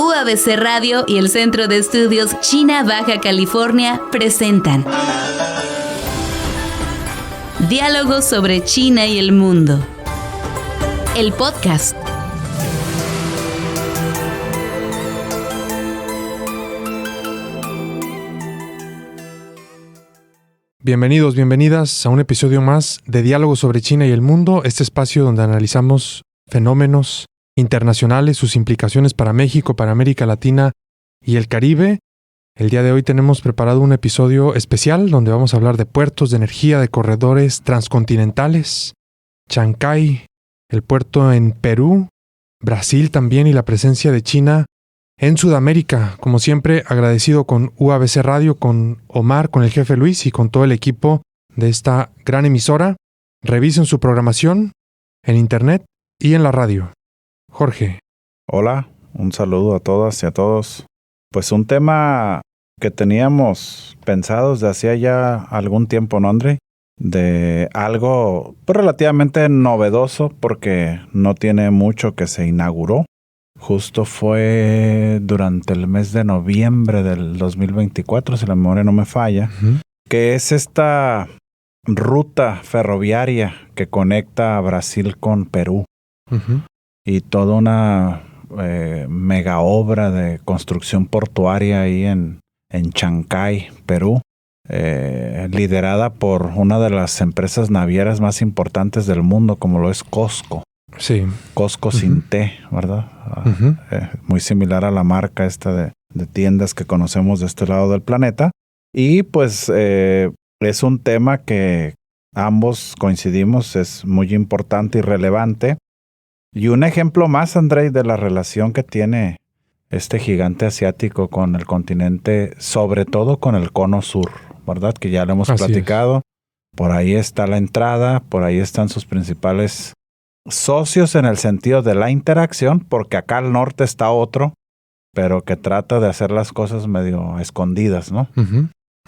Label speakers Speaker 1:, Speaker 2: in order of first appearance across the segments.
Speaker 1: UABC Radio y el Centro de Estudios China Baja California presentan Diálogos sobre China y el mundo. El podcast.
Speaker 2: Bienvenidos, bienvenidas a un episodio más de Diálogos sobre China y el mundo, este espacio donde analizamos fenómenos internacionales, sus implicaciones para México, para América Latina y el Caribe. El día de hoy tenemos preparado un episodio especial donde vamos a hablar de puertos, de energía, de corredores transcontinentales, Chancay, el puerto en Perú, Brasil también y la presencia de China en Sudamérica. Como siempre, agradecido con UABC Radio, con Omar, con el jefe Luis y con todo el equipo de esta gran emisora. Revisen su programación en internet y en la radio. Jorge.
Speaker 3: Hola, un saludo a todas y a todos. Pues un tema que teníamos pensado desde hacía ya algún tiempo, ¿no, André? De algo pues, relativamente novedoso porque no tiene mucho que se inauguró. Justo fue durante el mes de noviembre del 2024, si la memoria no me falla, que es esta ruta ferroviaria que conecta a Brasil con Perú. Y toda una mega obra de construcción portuaria ahí en Chancay, Perú, liderada por una de las empresas navieras más importantes del mundo, como lo es COSCO.
Speaker 2: Sí.
Speaker 3: COSCO sin T, ¿verdad? Muy similar a la marca esta de tiendas que conocemos de este lado del planeta. Y pues es un tema que ambos coincidimos, es muy importante y relevante. Y un ejemplo más, Andrei, de la relación que tiene este gigante asiático con el continente, sobre todo con el cono sur, ¿verdad? Que ya lo hemos platicado. Por ahí está la entrada, por ahí están sus principales socios en el sentido de la interacción, porque acá al norte está otro, pero que trata de hacer las cosas medio escondidas, ¿no?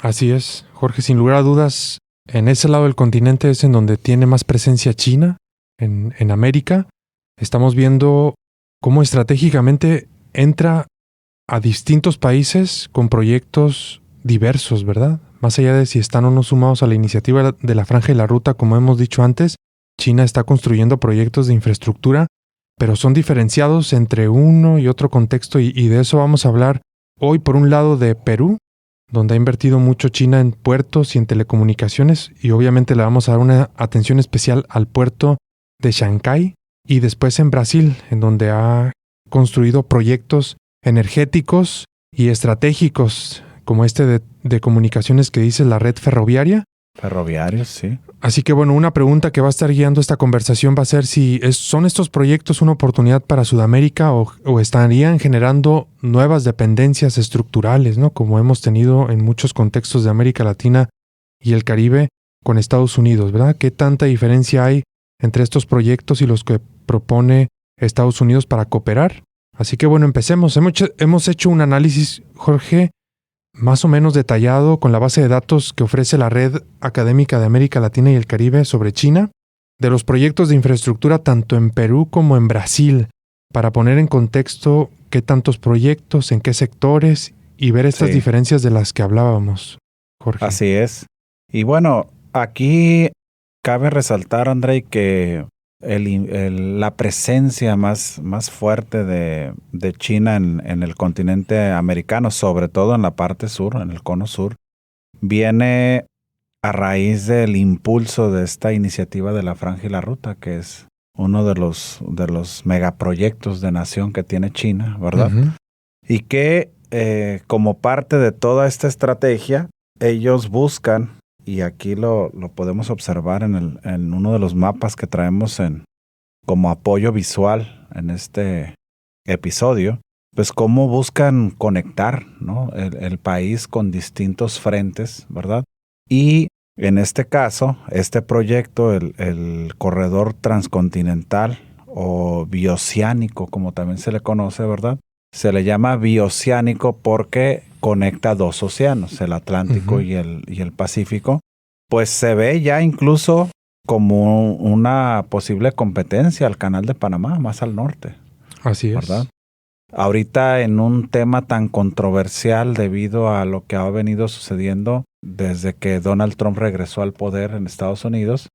Speaker 2: Así es, Jorge, sin lugar a dudas, en ese lado del continente es en donde tiene más presencia China, en América. Estamos viendo cómo estratégicamente entra a distintos países con proyectos diversos, ¿verdad? Más allá de si están o no sumados a la iniciativa de la Franja y la Ruta, como hemos dicho antes, China está construyendo proyectos de infraestructura, pero son diferenciados entre uno y otro contexto y de eso vamos a hablar hoy. Por un lado de Perú, donde ha invertido mucho China en puertos y en telecomunicaciones, y obviamente le vamos a dar una atención especial al puerto de Chancay, y después en Brasil, en donde ha construido proyectos energéticos y estratégicos, como este de comunicaciones que dice la red ferroviaria.
Speaker 3: Ferroviarios, sí.
Speaker 2: Así que bueno, una pregunta que va a estar guiando esta conversación va a ser si son estos proyectos una oportunidad para Sudamérica o estarían generando nuevas dependencias estructurales, ¿no? Como hemos tenido en muchos contextos de América Latina y el Caribe con Estados Unidos, ¿verdad? ¿Qué tanta diferencia hay entre estos proyectos y los que propone Estados Unidos para cooperar? Así que bueno, empecemos. Hemos hecho un análisis, Jorge, más o menos detallado con la base de datos que ofrece la Red Académica de América Latina y el Caribe sobre China, de los proyectos de infraestructura tanto en Perú como en Brasil, para poner en contexto qué tantos proyectos, en qué sectores y ver estas diferencias de las que hablábamos, Jorge.
Speaker 3: Así es. Y bueno, aquí cabe resaltar, Andrei, que la presencia más fuerte de China en el continente americano, sobre todo en la parte sur, en el cono sur, viene a raíz del impulso de esta iniciativa de la Franja y la Ruta, que es uno de los megaproyectos de nación que tiene China, ¿verdad? Y que como parte de toda esta estrategia, ellos buscan, y aquí lo podemos observar en uno de los mapas que traemos como apoyo visual en este episodio, pues cómo buscan conectar, ¿no? el país con distintos frentes, ¿verdad? Y en este caso, este proyecto, el corredor transcontinental o bioceánico, como también se le conoce, ¿verdad? Se le llama bioceánico porque conecta dos océanos, el Atlántico y el Pacífico. Pues se ve ya incluso como una posible competencia al Canal de Panamá, más al norte.
Speaker 2: Así es.
Speaker 3: ¿Verdad? ahorita en un tema tan controversial debido a lo que ha venido sucediendo desde que Donald Trump regresó al poder en Estados Unidos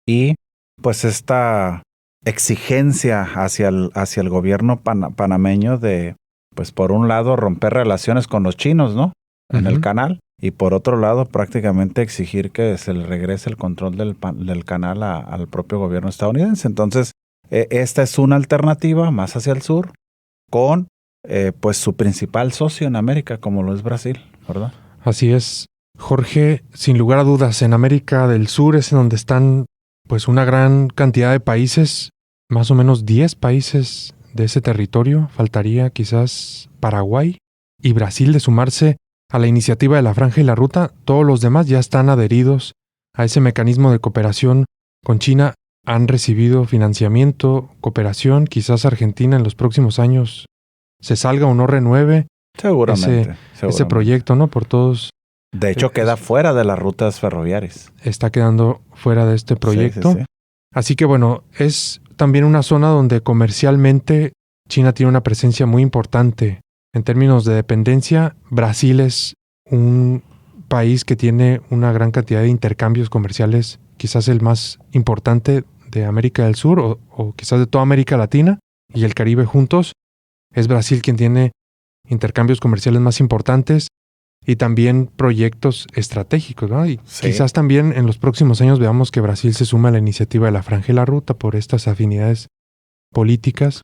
Speaker 3: y pues esta exigencia hacia el gobierno panameño de, pues por un lado, romper relaciones con los chinos, ¿no? En el canal. Y por otro lado, prácticamente exigir que se le regrese el control del canal al propio gobierno estadounidense. Entonces, esta es una alternativa más hacia el sur con pues su principal socio en América, como lo es Brasil, ¿verdad?
Speaker 2: Así es, Jorge. Sin lugar a dudas, en América del Sur es en donde están pues una gran cantidad de países, más o menos 10 países de ese territorio. Faltaría quizás Paraguay y Brasil de sumarse a la iniciativa de la Franja y la Ruta. Todos los demás ya están adheridos a ese mecanismo de cooperación con China, han recibido financiamiento, cooperación. Quizás Argentina en los próximos años se salga o no renueve
Speaker 3: Seguramente.
Speaker 2: ese proyecto, ¿no? Por todos.
Speaker 3: De hecho, queda fuera de las rutas ferroviarias.
Speaker 2: Está quedando fuera de este proyecto.
Speaker 3: Sí.
Speaker 2: Así que bueno, es también una zona donde comercialmente China tiene una presencia muy importante. En términos de dependencia, Brasil es un país que tiene una gran cantidad de intercambios comerciales, quizás el más importante de América del Sur o quizás de toda América Latina y el Caribe juntos. Es Brasil quien tiene intercambios comerciales más importantes y también proyectos estratégicos, ¿no? Y quizás también en los próximos años veamos que Brasil se suma a la iniciativa de la Franja y la Ruta por estas afinidades políticas.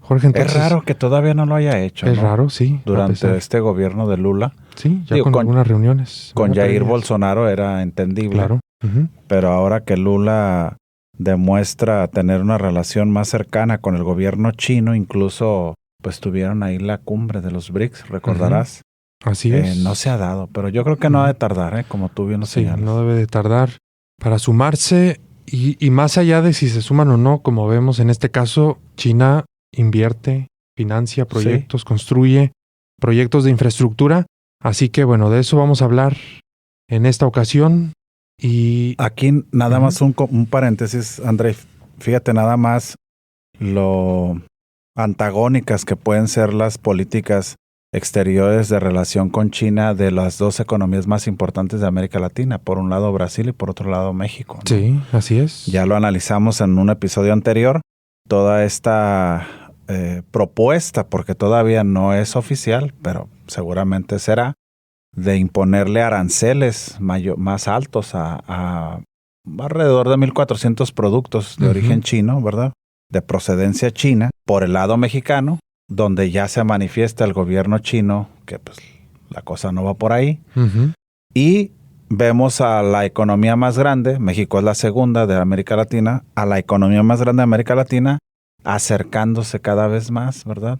Speaker 2: Jorge, entonces,
Speaker 3: es raro que todavía no lo haya hecho.
Speaker 2: Es
Speaker 3: ¿no?
Speaker 2: raro, sí.
Speaker 3: Durante este gobierno de Lula.
Speaker 2: Sí, ya con algunas reuniones.
Speaker 3: Con Jair Bolsonaro era entendible.
Speaker 2: Claro. Uh-huh.
Speaker 3: Pero ahora que Lula demuestra tener una relación más cercana con el gobierno chino, incluso pues tuvieron ahí la cumbre de los BRICS, recordarás.
Speaker 2: Uh-huh. Así es.
Speaker 3: No se ha dado, pero yo creo que no ha de tardar, como tú bien lo señalas.
Speaker 2: No debe de tardar para sumarse y más allá de si se suman o no, como vemos en este caso, China invierte, financia proyectos, construye proyectos de infraestructura. Así que bueno, de eso vamos a hablar en esta ocasión. Y
Speaker 3: aquí nada más un paréntesis, André. Fíjate nada más lo antagónicas que pueden ser las políticas exteriores de relación con China de las dos economías más importantes de América Latina. Por un lado Brasil y por otro lado México, ¿no?
Speaker 2: Sí, así es.
Speaker 3: Ya lo analizamos en un episodio anterior. Toda esta propuesta, porque todavía no es oficial, pero seguramente será, de imponerle aranceles más altos a alrededor de 1,400 productos de origen chino, ¿verdad? De procedencia china, por el lado mexicano, donde ya se manifiesta el gobierno chino que pues la cosa no va por ahí.
Speaker 2: Uh-huh.
Speaker 3: Y vemos a la economía más grande, México es la segunda de América Latina, a la economía más grande de América Latina acercándose cada vez más, ¿verdad?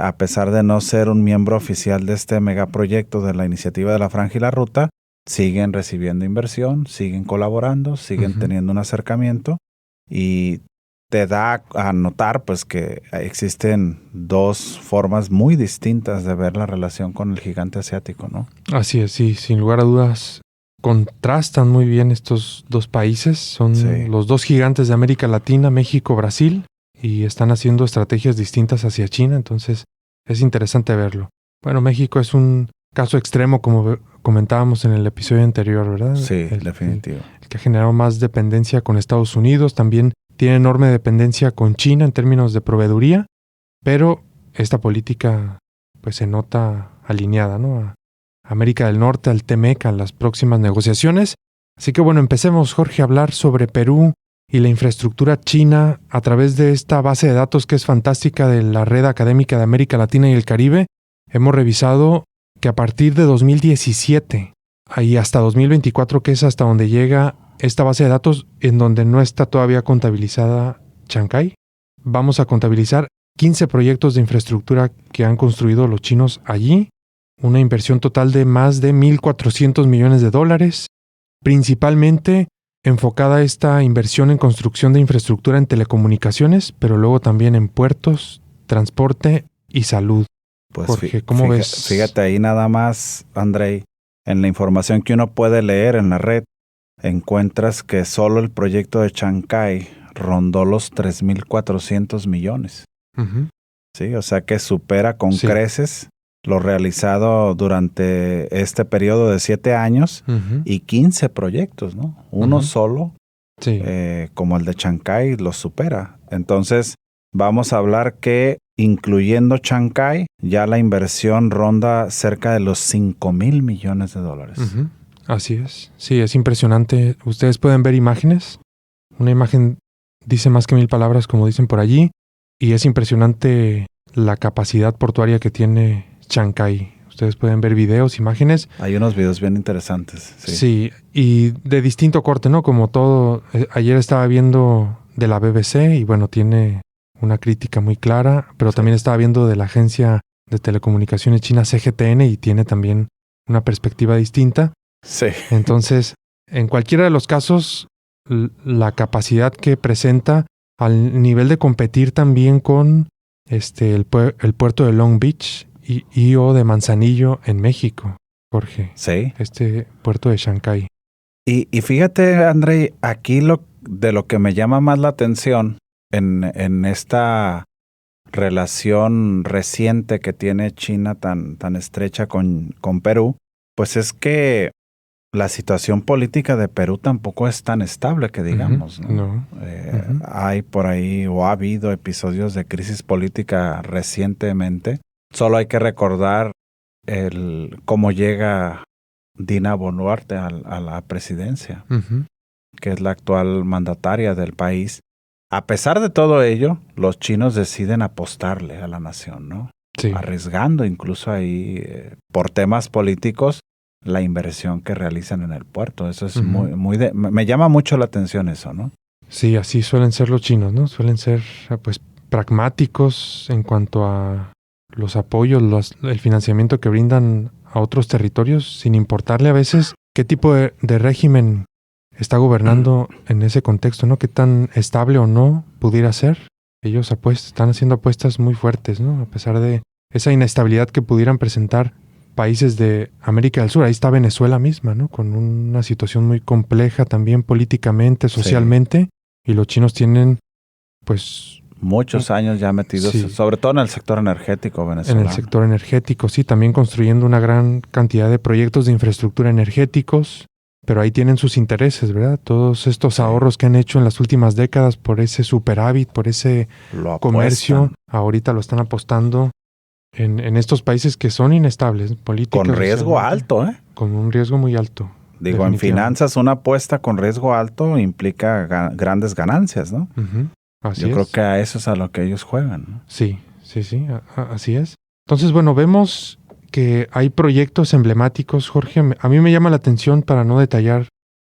Speaker 3: A pesar de no ser un miembro oficial de este megaproyecto de la iniciativa de la Franja y la Ruta, siguen recibiendo inversión, siguen colaborando, siguen teniendo un acercamiento y te da a notar pues que existen dos formas muy distintas de ver la relación con el gigante asiático, ¿no?
Speaker 2: Así es, sí, sin lugar a dudas. Contrastan muy bien estos dos países. Son los dos gigantes de América Latina, México, Brasil, y están haciendo estrategias distintas hacia China, entonces es interesante verlo. Bueno, México es un caso extremo, como comentábamos en el episodio anterior, ¿verdad?
Speaker 3: Sí, definitivo.
Speaker 2: El que ha generado más dependencia con Estados Unidos, también tiene enorme dependencia con China en términos de proveeduría, pero esta política pues se nota alineada, ¿no? A América del Norte, al TEMEC, a las próximas negociaciones. Así que bueno, empecemos, Jorge, a hablar sobre Perú y la infraestructura china a través de esta base de datos que es fantástica de la Red Académica de América Latina y el Caribe. Hemos revisado que a partir de 2017 y hasta 2024, que es hasta donde llega esta base de datos, en donde no está todavía contabilizada Chancay, vamos a contabilizar 15 proyectos de infraestructura que han construido los chinos allí, una inversión total de más de $1,400 millones, principalmente enfocada esta inversión en construcción de infraestructura en telecomunicaciones, pero luego también en puertos, transporte y salud.
Speaker 3: Pues
Speaker 2: Jorge, ¿cómo ves?
Speaker 3: Fíjate ahí nada más, Andrei, en la información que uno puede leer en la red, encuentras que solo el proyecto de Chancay rondó los 3,400 millones.
Speaker 2: Uh-huh.
Speaker 3: Sí, o sea que supera con
Speaker 2: Sí.
Speaker 3: creces lo realizado durante este periodo de 7 años
Speaker 2: Ujú.
Speaker 3: y 15 proyectos, ¿no? Uno
Speaker 2: Ujú.
Speaker 3: solo,
Speaker 2: Sí.
Speaker 3: como el de Chancay, los supera. Entonces, vamos a hablar que incluyendo Chancay, ya la inversión ronda cerca de los $5,000 millones.
Speaker 2: Ujú. Así es. Sí, es impresionante. Ustedes pueden ver imágenes. Una imagen dice más que 1000 palabras, como dicen por allí. Y es impresionante la capacidad portuaria que tiene Chancay. Ustedes pueden ver videos, imágenes.
Speaker 3: Hay unos videos bien interesantes. Sí.
Speaker 2: Sí, y de distinto corte, ¿no? Como todo. Ayer estaba viendo de la BBC y bueno, tiene una crítica muy clara, pero
Speaker 3: Sí.
Speaker 2: también estaba viendo de la agencia de telecomunicaciones china CGTN y tiene también una perspectiva distinta.
Speaker 3: Sí.
Speaker 2: Entonces, en cualquiera de los casos, la capacidad que presenta al nivel de competir también con el puerto de Long Beach o de Manzanillo en México, Jorge.
Speaker 3: Sí.
Speaker 2: Este puerto de Shanghái.
Speaker 3: Y fíjate, Andrei, aquí de lo que me llama más la atención en esta relación reciente que tiene China tan estrecha con Perú, pues es que la situación política de Perú tampoco es tan estable que digamos, ¿no?
Speaker 2: No.
Speaker 3: Hay por ahí o ha habido episodios de crisis política recientemente. Solo hay que recordar cómo llega Dina Boluarte a la presidencia,
Speaker 2: Ujú.
Speaker 3: que es la actual mandataria del país. A pesar de todo ello, los chinos deciden apostarle a la nación, ¿no?
Speaker 2: Sí.
Speaker 3: Arriesgando incluso ahí, por temas políticos, la inversión que realizan en el puerto. Eso es
Speaker 2: Ujú.
Speaker 3: me llama mucho la atención eso, ¿no?
Speaker 2: Sí, así suelen ser los chinos, ¿no? Suelen ser pues pragmáticos en cuanto a los apoyos, el financiamiento que brindan a otros territorios, sin importarle a veces qué tipo de régimen está gobernando en ese contexto, ¿no? Qué tan estable o no pudiera ser. Ellos están haciendo apuestas muy fuertes, ¿no? A pesar de esa inestabilidad que pudieran presentar países de América del Sur. Ahí está Venezuela misma, ¿no? Con una situación muy compleja también políticamente, socialmente. Y los chinos tienen, pues...
Speaker 3: Muchos años ya metidos,
Speaker 2: sí,
Speaker 3: sobre todo en el sector energético venezolano.
Speaker 2: en el sector energético, sí, también construyendo una gran cantidad de proyectos de infraestructura energéticos, pero ahí tienen sus intereses, ¿verdad? Todos estos ahorros que han hecho en las últimas décadas por ese superávit, por ese comercio, ahorita lo están apostando en estos países que son inestables, políticos.
Speaker 3: Con riesgo alto, ¿eh?
Speaker 2: Con un riesgo muy alto.
Speaker 3: Digo, en finanzas una apuesta con riesgo alto implica grandes ganancias, ¿no?
Speaker 2: Uh-huh.
Speaker 3: Yo creo que a eso es a lo que ellos juegan, ¿no?
Speaker 2: Sí, así es. Entonces, bueno, vemos que hay proyectos emblemáticos, Jorge. A mí me llama la atención, para no detallar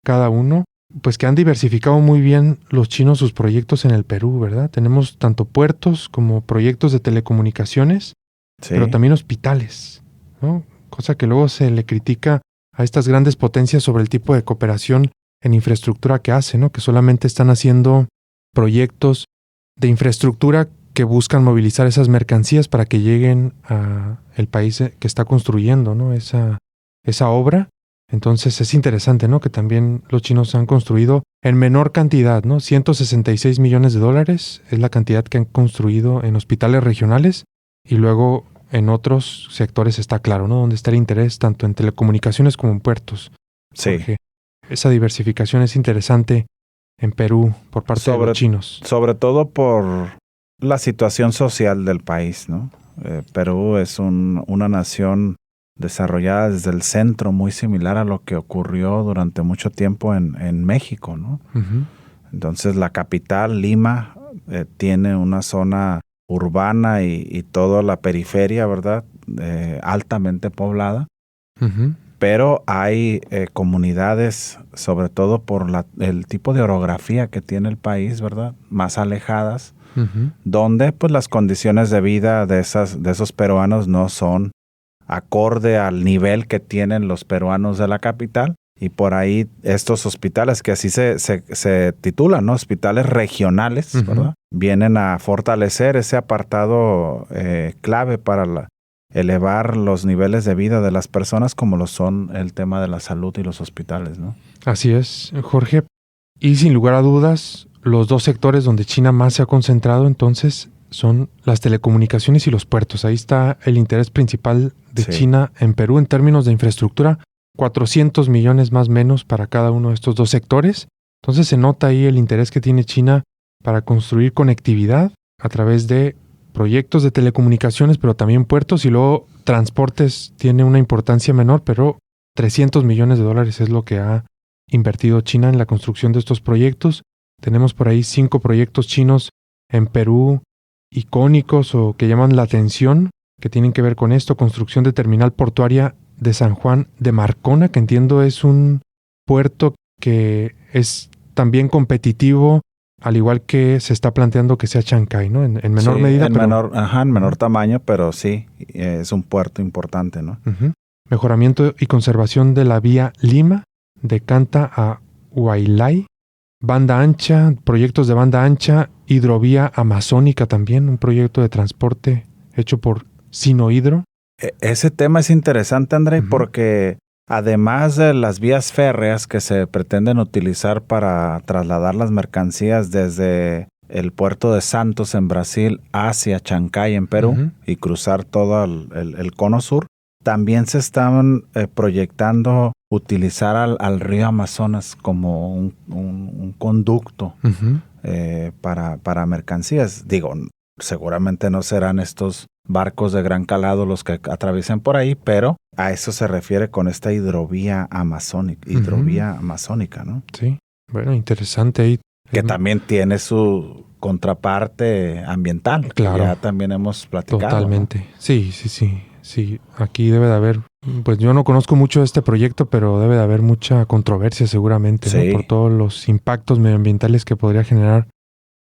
Speaker 2: cada uno, pues que han diversificado muy bien los chinos sus proyectos en el Perú, ¿verdad? Tenemos tanto puertos como proyectos de telecomunicaciones,
Speaker 3: sí,
Speaker 2: pero también hospitales, ¿no? Cosa que luego se le critica a estas grandes potencias sobre el tipo de cooperación en infraestructura que hacen, ¿no? Que solamente están haciendo proyectos de infraestructura que buscan movilizar esas mercancías para que lleguen a el país que está construyendo, ¿no? Esa obra. Entonces es interesante, ¿no? Que también los chinos han construido en menor cantidad, ¿no? $166 millones es la cantidad que han construido en hospitales regionales, y luego en otros sectores está claro, ¿no? Donde está el interés tanto en telecomunicaciones como en puertos.
Speaker 3: Sí.
Speaker 2: Porque esa diversificación es interesante en Perú por parte de los chinos.
Speaker 3: Sobre todo por la situación social del país, ¿no? Perú es una nación desarrollada desde el centro, muy similar a lo que ocurrió durante mucho tiempo en México, ¿no?
Speaker 2: Uh-huh.
Speaker 3: Entonces la capital, Lima, tiene una zona urbana y toda la periferia, ¿verdad? Altamente poblada.
Speaker 2: Uh-huh.
Speaker 3: Pero hay comunidades, sobre todo por el tipo de orografía que tiene el país, ¿verdad? Más alejadas,
Speaker 2: uh-huh,
Speaker 3: donde pues las condiciones de vida de esos peruanos no son acorde al nivel que tienen los peruanos de la capital. Y por ahí estos hospitales, que así se titulan, ¿no? Hospitales regionales,
Speaker 2: uh-huh,
Speaker 3: ¿verdad? Vienen a fortalecer ese apartado clave para elevar los niveles de vida de las personas, como lo son el tema de la salud y los hospitales, ¿no?
Speaker 2: Así es, Jorge. Y sin lugar a dudas, los dos sectores donde China más se ha concentrado entonces son las telecomunicaciones y los puertos. Ahí está el interés principal de China en Perú en términos de infraestructura, 400 millones más o menos para cada uno de estos dos sectores. Entonces se nota ahí el interés que tiene China para construir conectividad a través de proyectos de telecomunicaciones, pero también puertos, y luego transportes tiene una importancia menor, pero 300 millones de dólares es lo que ha invertido China en la construcción de estos proyectos. Tenemos por ahí 5 proyectos chinos en Perú icónicos o que llaman la atención, que tienen que ver con esto: construcción de terminal portuaria de San Juan de Marcona, que entiendo es un puerto que es también competitivo, al igual que se está planteando que sea Chancay, ¿no? En menor medida.
Speaker 3: En menor tamaño, pero sí, es un puerto importante, ¿no?
Speaker 2: Uh-huh. Mejoramiento y conservación de la vía Lima, de Canta a Huaylay. Banda ancha, proyectos de banda ancha, hidrovía amazónica también, un proyecto de transporte hecho por Sinohidro.
Speaker 3: Ese tema es interesante, André, porque además de las vías férreas que se pretenden utilizar para trasladar las mercancías desde el puerto de Santos en Brasil hacia Chancay en Perú y cruzar todo el cono sur, también se están proyectando utilizar al río Amazonas como un conducto para mercancías. Digo, seguramente no serán estos barcos de gran calado los que atraviesen por ahí, pero a eso se refiere con esta hidrovía amazónica, ¿no?
Speaker 2: Sí, bueno, interesante ahí.
Speaker 3: Que también tiene su contraparte ambiental.
Speaker 2: Claro.
Speaker 3: Ya también hemos platicado.
Speaker 2: Totalmente.
Speaker 3: ¿No?
Speaker 2: Sí, aquí debe de haber, pues yo no conozco mucho de este proyecto, pero debe de haber mucha controversia seguramente, ¿no? Por todos los impactos medioambientales que podría generar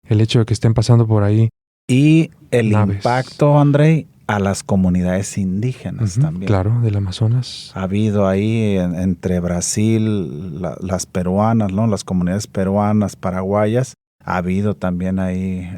Speaker 2: el hecho de que estén pasando por ahí.
Speaker 3: Y el impacto, André, a las comunidades indígenas también.
Speaker 2: Claro, del Amazonas.
Speaker 3: Ha habido ahí entre Brasil, las peruanas, ¿no? Las comunidades peruanas, paraguayas. Ha habido también ahí,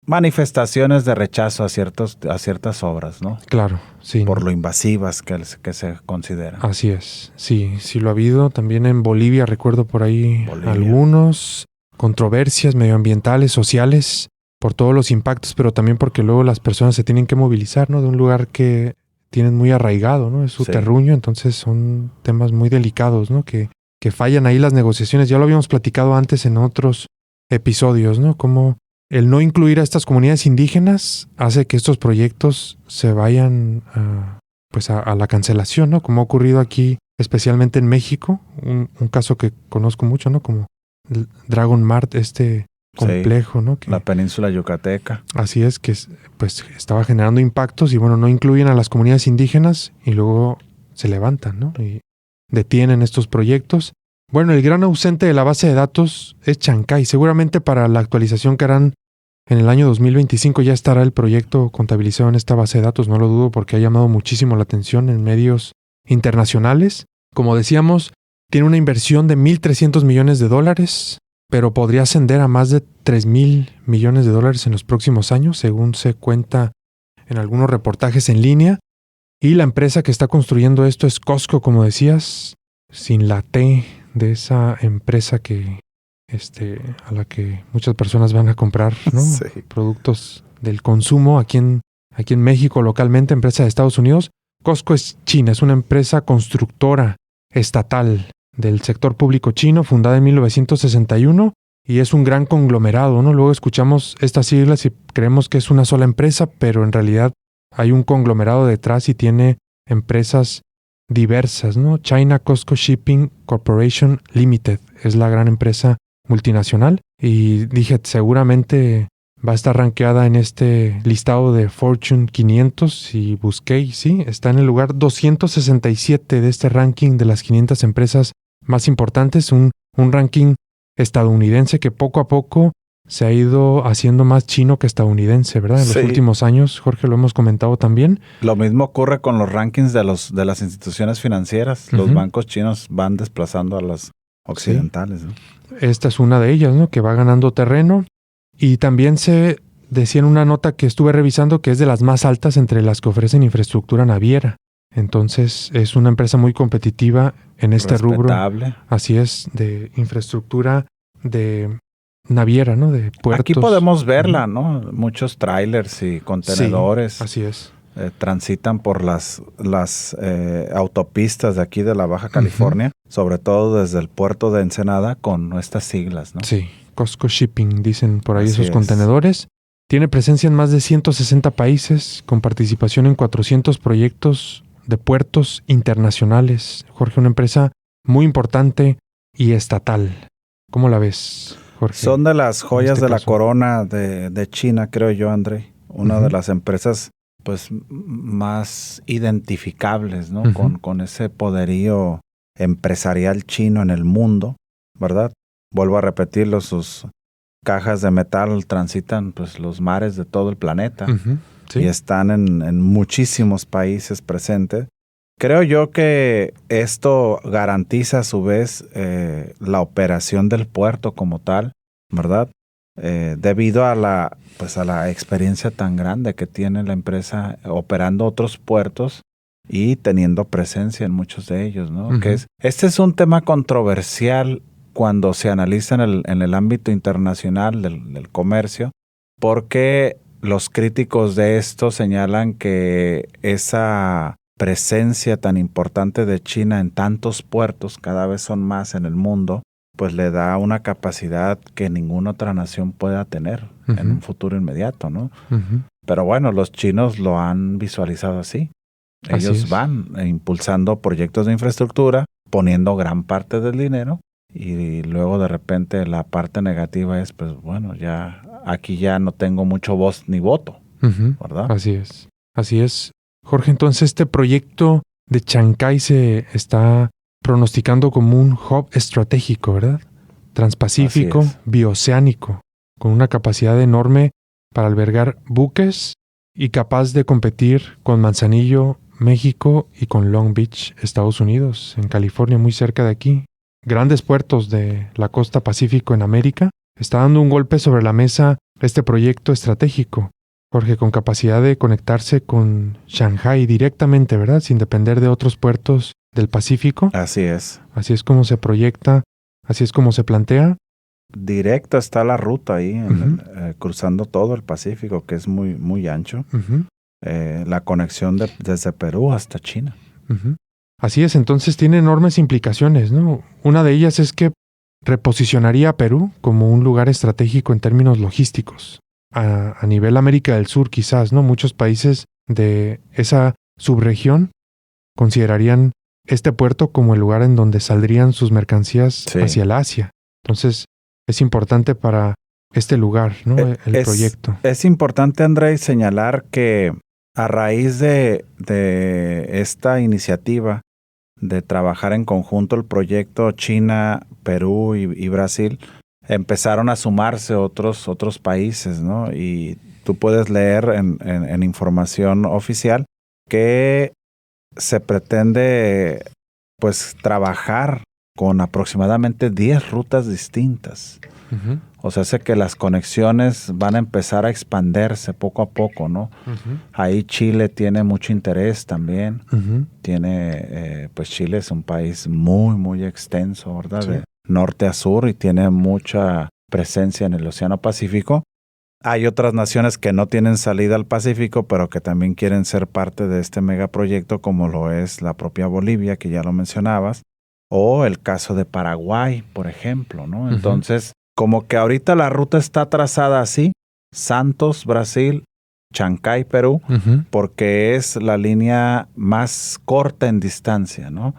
Speaker 3: manifestaciones de rechazo a ciertas obras, ¿no?
Speaker 2: Claro, sí.
Speaker 3: Por lo invasivas que se consideran.
Speaker 2: Así es, sí lo ha habido. También en Bolivia recuerdo por ahí algunos controversias medioambientales, sociales, por todos los impactos, pero también porque luego las personas se tienen que movilizar, ¿no? De un lugar que tienen muy arraigado, ¿no? Es su terruño, entonces son temas muy delicados, ¿no? Que fallan ahí las negociaciones. Ya lo habíamos platicado antes en otros episodios, ¿no? Como el no incluir a estas comunidades indígenas hace que estos proyectos se vayan a la cancelación, ¿no? Como ha ocurrido aquí, especialmente en México, un caso que conozco mucho, ¿no? Como Dragon Mart, este complejo, ¿no? Que,
Speaker 3: la península yucateca.
Speaker 2: Así es, que pues estaba generando impactos y bueno, no incluyen a las comunidades indígenas y luego se levantan, ¿no? Y detienen estos proyectos. Bueno, el gran ausente de la base de datos es Chancay. Seguramente para la actualización que harán en el año 2025 ya estará el proyecto contabilizado en esta base de datos, no lo dudo, porque ha llamado muchísimo la atención en medios internacionales. Como decíamos, tiene una inversión de $1,300 millones, pero podría ascender a más de $3,000 millones en los próximos años, según se cuenta en algunos reportajes en línea. Y la empresa que está construyendo esto es Costco, como decías, sin la T de esa empresa que a la que muchas personas van a comprar, ¿no? Productos del consumo aquí en México localmente, empresa de Estados Unidos. Costco es China, es una empresa constructora estatal del sector público chino, fundada en 1961 y es un gran conglomerado, ¿no? Luego escuchamos estas siglas y creemos que es una sola empresa, pero en realidad hay un conglomerado detrás y tiene empresas diversas, ¿no? China Costco Shipping Corporation Limited es la gran empresa multinacional y dije, seguramente va a estar rankeada en este listado de Fortune 500 y busqué y sí, está en el lugar 267 de este ranking de las 500 empresas más importantes, un ranking estadounidense que poco a poco se ha ido haciendo más chino que estadounidense, ¿verdad? En los últimos años, Jorge, lo hemos comentado también.
Speaker 3: Lo mismo ocurre con los rankings de las instituciones financieras. Los bancos chinos van desplazando a los occidentales, ¿no?
Speaker 2: Esta es una de ellas, ¿no? Que va ganando terreno. Y también se decía en una nota que estuve revisando que es de las más altas entre las que ofrecen infraestructura naviera. Entonces es una empresa muy competitiva en este rubro. Así es, de infraestructura de naviera, ¿no? De puertos.
Speaker 3: Aquí podemos verla, ¿no? Muchos trailers y contenedores.
Speaker 2: Sí, así es.
Speaker 3: Transitan por las autopistas de aquí de la Baja California, sobre todo desde el puerto de Ensenada con estas siglas, ¿no?
Speaker 2: Sí, Costco Shipping, dicen por ahí
Speaker 3: Así
Speaker 2: esos
Speaker 3: es.
Speaker 2: contenedores. Tiene presencia en más de 160 países, con participación en 400 proyectos de puertos internacionales. Jorge, una empresa muy importante y estatal. ¿Cómo la ves, Jorge?
Speaker 3: Son de las joyas de la
Speaker 2: caso?
Speaker 3: corona de China, creo yo, André. Una de las empresas pues más identificables, ¿no? Con ese poderío empresarial chino en el mundo, ¿verdad? Vuelvo a repetirlo, sus cajas de metal transitan pues los mares de todo el planeta
Speaker 2: Sí.
Speaker 3: y están en muchísimos países presentes. Creo yo que esto garantiza a su vez la operación del puerto como tal, ¿verdad? Debido a la experiencia tan grande que tiene la empresa operando otros puertos y teniendo presencia en muchos de ellos, ¿no? Este es un tema controversial cuando se analiza en el ámbito internacional del comercio, porque los críticos de esto señalan que esa presencia tan importante de China en tantos puertos, cada vez son más en el mundo, pues le da una capacidad que ninguna otra nación pueda tener en un futuro inmediato, ¿no? Pero bueno, los chinos lo han visualizado así. Ellos van impulsando proyectos de infraestructura, poniendo gran parte del dinero, y luego de repente la parte negativa es, pues bueno, ya aquí ya no tengo mucho voz ni voto, ¿verdad?
Speaker 2: Así es. Así es. Jorge, entonces este proyecto de Chancay se está pronosticando como un hub estratégico, ¿verdad? Transpacífico, bioceánico, con una capacidad enorme para albergar buques y capaz de competir con Manzanillo, México, y con Long Beach, Estados Unidos, en California, muy cerca de aquí. Grandes puertos de la costa Pacífico en América. Está dando un golpe sobre la mesa este proyecto estratégico, Jorge, con capacidad de conectarse con Shanghái directamente, ¿verdad? Sin depender de otros puertos del Pacífico.
Speaker 3: Así es.
Speaker 2: Así es como se proyecta, así es como se plantea.
Speaker 3: Directo está la ruta ahí, cruzando todo el Pacífico, que es muy, muy ancho. La conexión desde Perú hasta China.
Speaker 2: Así es, entonces tiene enormes implicaciones, ¿no? Una de ellas es que reposicionaría a Perú como un lugar estratégico en términos logísticos. A nivel América del Sur quizás, ¿no? Muchos países de esa subregión considerarían este puerto como el lugar en donde saldrían sus mercancías hacia el Asia. Entonces, es importante para este lugar, ¿no? El proyecto. Es
Speaker 3: importante, André, señalar que a raíz de esta iniciativa de trabajar en conjunto el proyecto China, Perú y Brasil, empezaron a sumarse otros países, ¿no? Y tú puedes leer en información oficial que se pretende pues trabajar con aproximadamente 10 rutas distintas. O sea, sé que las conexiones van a empezar a expandirse poco a poco, ¿no? Ahí Chile tiene mucho interés también. Pues Chile es un país muy, muy extenso, ¿verdad? Sí. De norte a sur, y tiene mucha presencia en el Océano Pacífico. Hay otras naciones que no tienen salida al Pacífico, pero que también quieren ser parte de este megaproyecto, como lo es la propia Bolivia, que ya lo mencionabas, o el caso de Paraguay, por ejemplo, ¿no? Entonces, como que ahorita la ruta está trazada así: Santos, Brasil, Chancay, Perú, porque es la línea más corta en distancia, ¿no?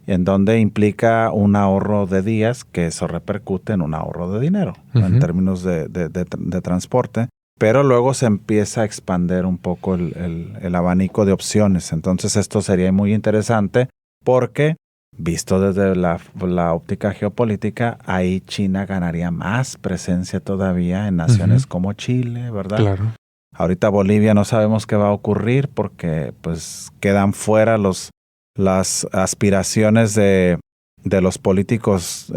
Speaker 3: En donde implica un ahorro de días, que eso repercute en un ahorro de dinero en términos de transporte, pero luego se empieza a expandir un poco el abanico de opciones. Entonces esto sería muy interesante porque, visto desde la óptica geopolítica, ahí China ganaría más presencia todavía en naciones como Chile, ¿verdad? Claro. Ahorita Bolivia no sabemos qué va a ocurrir porque pues quedan fuera las aspiraciones de los políticos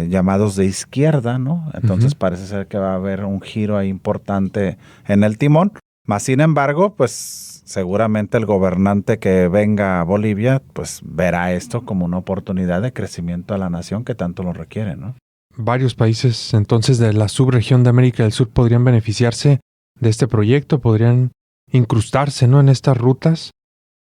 Speaker 3: llamados de izquierda, ¿no? Entonces parece ser que va a haber un giro ahí importante en el timón. Más sin embargo, pues seguramente el gobernante que venga a Bolivia pues verá esto como una oportunidad de crecimiento a la nación que tanto lo requiere, ¿no?
Speaker 2: varios países entonces de la subregión de América del Sur podrían beneficiarse de este proyecto, podrían incrustarse, ¿no?, en estas rutas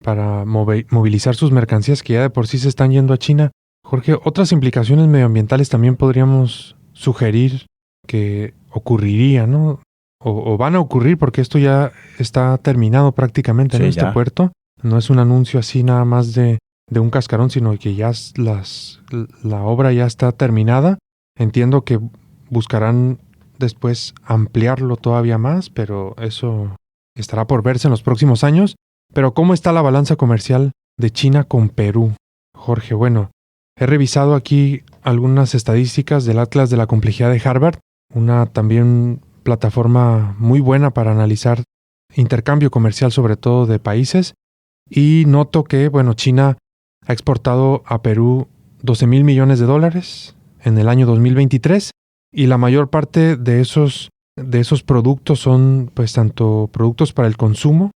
Speaker 2: para movilizar sus mercancías que ya de por sí se están yendo a China. Jorge, otras implicaciones medioambientales también podríamos sugerir que ocurriría, ¿no? O van a ocurrir porque esto ya está terminado prácticamente en este puerto. No es un anuncio así nada más de un cascarón, sino que ya la obra ya está terminada. Entiendo que buscarán después ampliarlo todavía más, pero eso estará por verse en los próximos años. Pero ¿cómo está la balanza comercial de China con Perú? Jorge, bueno, he revisado aquí algunas estadísticas del Atlas de la Complejidad de Harvard, una también plataforma muy buena para analizar intercambio comercial, sobre todo de países, y noto que, bueno, China ha exportado a Perú $12,000 millones en el año 2023, y la mayor parte de esos productos son, pues, tanto productos para el consumo,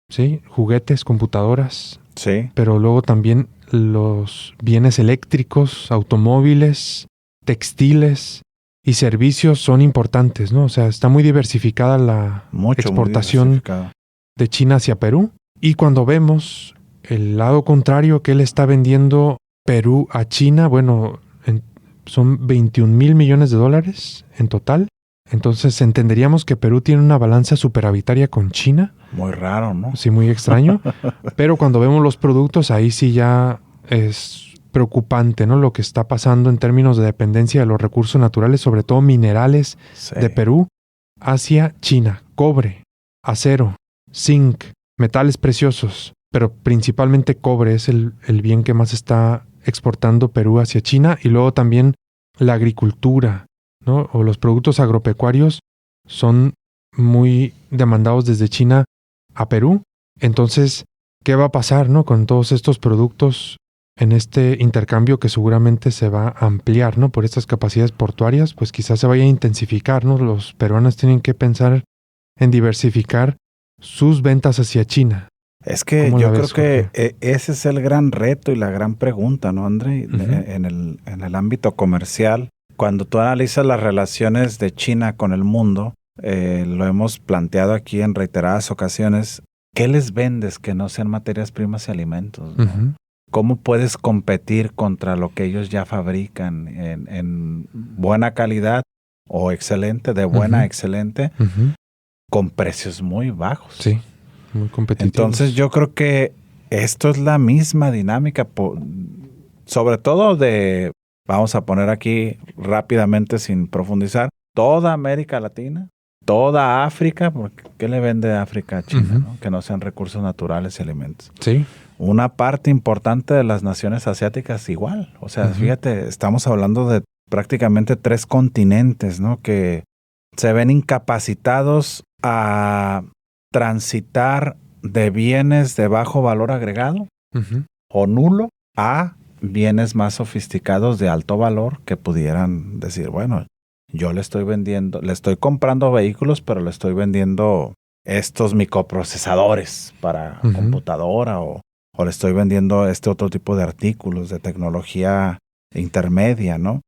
Speaker 2: ¿sí?, juguetes, computadoras,
Speaker 3: sí,
Speaker 2: pero luego también los bienes eléctricos, automóviles, textiles y servicios son importantes, ¿no? O sea, está muy diversificada la exportación de China hacia Perú. Y cuando vemos el lado contrario, que él está vendiendo Perú a China, bueno, son $21,000 millones en total. Entonces entenderíamos que Perú tiene una balanza superavitaria con China.
Speaker 3: Muy raro, ¿no?
Speaker 2: Sí, muy extraño. Pero cuando vemos los productos, ahí sí ya es preocupante, ¿no?, lo que está pasando en términos de dependencia de los recursos naturales, sobre todo minerales, de Perú hacia China. Cobre, acero, zinc, metales preciosos, pero principalmente cobre es el bien que más está exportando Perú hacia China. Y luego también la agricultura, ¿no?, o los productos agropecuarios son muy demandados desde China a Perú. Entonces, ¿qué va a pasar, ¿no?, con todos estos productos en este intercambio que seguramente se va a ampliar, ¿no?, por estas capacidades portuarias? Pues quizás se vaya a intensificar, ¿no? Los peruanos tienen que pensar en diversificar sus ventas hacia China.
Speaker 3: Es que yo creo que ese es el gran reto y la gran pregunta, ¿no, André? Uh-huh. En el ámbito comercial, cuando tú analizas las relaciones de China con el mundo, lo hemos planteado aquí en reiteradas ocasiones, ¿qué les vendes que no sean materias primas y alimentos, ¿no? Uh-huh. ¿Cómo puedes competir contra lo que ellos ya fabrican en buena calidad o excelente, de buena a excelente, con precios muy bajos?
Speaker 2: Sí, muy competitivos.
Speaker 3: Entonces yo creo que esto es la misma dinámica, sobre todo vamos a poner aquí rápidamente sin profundizar, toda América Latina, toda África, porque ¿qué le vende África a China? ¿No? Que no sean recursos naturales y alimentos.
Speaker 2: Sí.
Speaker 3: Una parte importante de las naciones asiáticas igual. O sea, fíjate, estamos hablando de prácticamente 3 continentes, ¿no?, que se ven incapacitados a transitar de bienes de bajo valor agregado o nulo a bienes más sofisticados de alto valor que pudieran decir, bueno, yo le estoy comprando vehículos, pero le estoy vendiendo estos microprocesadores para computadora o le estoy vendiendo este otro tipo de artículos de tecnología intermedia, ¿no?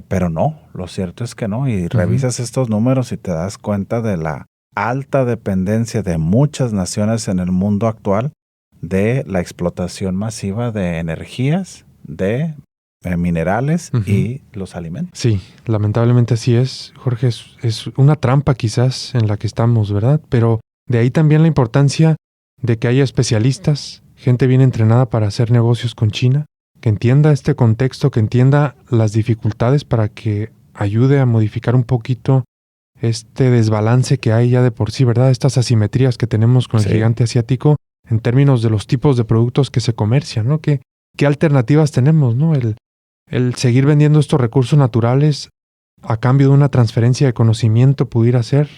Speaker 3: Pero no, lo cierto es que no. Y revisas estos números y te das cuenta de la alta dependencia de muchas naciones en el mundo actual de la explotación masiva de energías, de minerales y los alimentos.
Speaker 2: Sí, lamentablemente así es, Jorge. Es una trampa quizás en la que estamos, ¿verdad? Pero de ahí también la importancia de que haya especialistas, gente bien entrenada para hacer negocios con China, que entienda este contexto, que entienda las dificultades para que ayude a modificar un poquito este desbalance que hay ya de por sí, ¿verdad? Estas asimetrías que tenemos con el gigante asiático en términos de los tipos de productos que se comercian, ¿no? ¿Qué alternativas tenemos, ¿no? El seguir vendiendo estos recursos naturales a cambio de una transferencia de conocimiento pudiera ser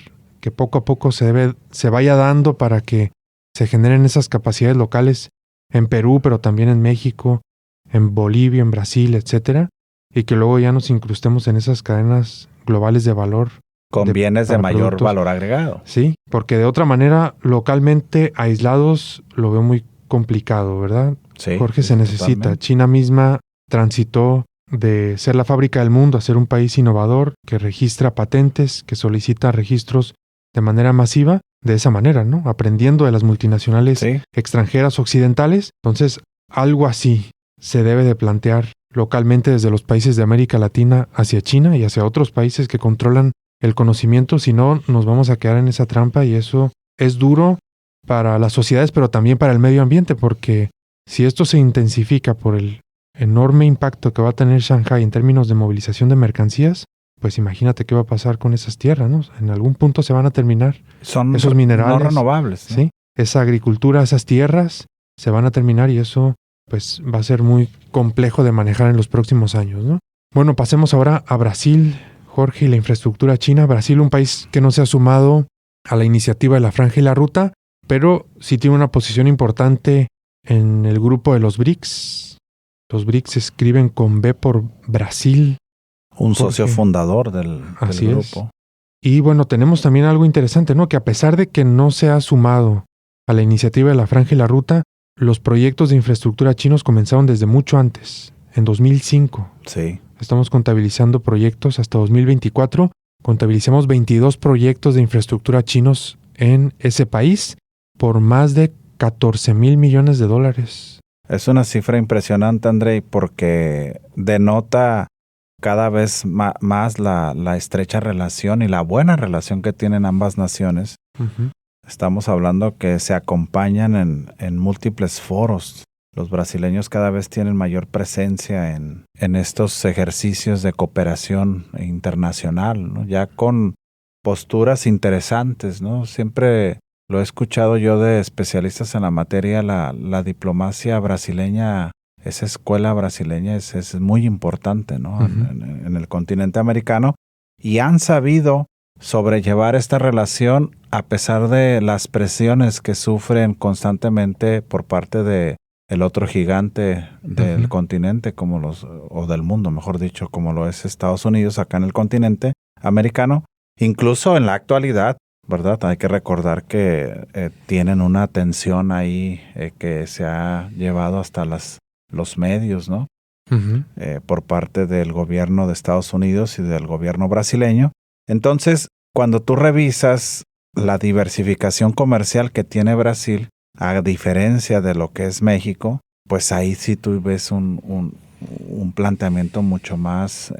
Speaker 2: que poco a poco se vaya dando para que se generen esas capacidades locales en Perú, pero también en México, en Bolivia, en Brasil, etcétera, y que luego ya nos incrustemos en esas cadenas globales de valor.
Speaker 3: Con bienes de mayor valor agregado.
Speaker 2: Sí, porque de otra manera, localmente aislados, lo veo muy complicado, ¿verdad?
Speaker 3: Sí,
Speaker 2: Jorge, se necesita.
Speaker 3: Totalmente.
Speaker 2: China misma transitó de ser la fábrica del mundo a ser un país innovador que registra patentes, que solicita registros de manera masiva, de esa manera, ¿no? Aprendiendo de las multinacionales extranjeras occidentales. Entonces, algo así se debe de plantear localmente desde los países de América Latina hacia China y hacia otros países que controlan el conocimiento. Si no, nos vamos a quedar en esa trampa y eso es duro para las sociedades, pero también para el medio ambiente, porque si esto se intensifica por el enorme impacto que va a tener Shanghái en términos de movilización de mercancías, pues imagínate qué va a pasar con esas tierras, ¿no? En algún punto se van a terminar esos minerales.
Speaker 3: No renovables, ¿no?
Speaker 2: Sí, esa agricultura, esas tierras se van a terminar y eso pues va a ser muy complejo de manejar en los próximos años, ¿no? Bueno, pasemos ahora a Brasil, Jorge, y la infraestructura china. Brasil, un país que no se ha sumado a la iniciativa de la Franja y la Ruta, pero sí tiene una posición importante en el grupo de los BRICS. Los BRICS se escriben con B por Brasil.
Speaker 3: Un socio fundador del grupo. Es.
Speaker 2: Y bueno, tenemos también algo interesante, ¿no? Que a pesar de que no se ha sumado a la iniciativa de la Franja y la Ruta, los proyectos de infraestructura chinos comenzaron desde mucho antes, en 2005.
Speaker 3: Sí.
Speaker 2: Estamos contabilizando proyectos hasta 2024. Contabilizamos 22 proyectos de infraestructura chinos en ese país por más de 14,000 millones de dólares.
Speaker 3: Es una cifra impresionante, Andrei, porque denota cada vez más la estrecha relación y la buena relación que tienen ambas naciones.
Speaker 2: Uh-huh.
Speaker 3: Estamos hablando que se acompañan en múltiples foros. Los brasileños cada vez tienen mayor presencia en estos ejercicios de cooperación internacional, ¿no? Ya con posturas interesantes, ¿no? Siempre lo he escuchado yo de especialistas en la materia, la diplomacia brasileña, esa escuela brasileña es muy importante, ¿no?
Speaker 2: Uh-huh.
Speaker 3: En el continente americano, y han sabido sobrellevar esta relación a pesar de las presiones que sufren constantemente por parte de el otro gigante del
Speaker 2: Uh-huh.
Speaker 3: continente, o del mundo, mejor dicho, como lo es Estados Unidos acá en el continente americano. Incluso en la actualidad, ¿verdad? Hay que recordar que tienen una tensión ahí que se ha llevado hasta los medios, ¿no?
Speaker 2: Uh-huh.
Speaker 3: Por parte del gobierno de Estados Unidos y del gobierno brasileño. Entonces, cuando tú revisas la diversificación comercial que tiene Brasil, a diferencia de lo que es México, pues ahí sí tú ves un planteamiento mucho más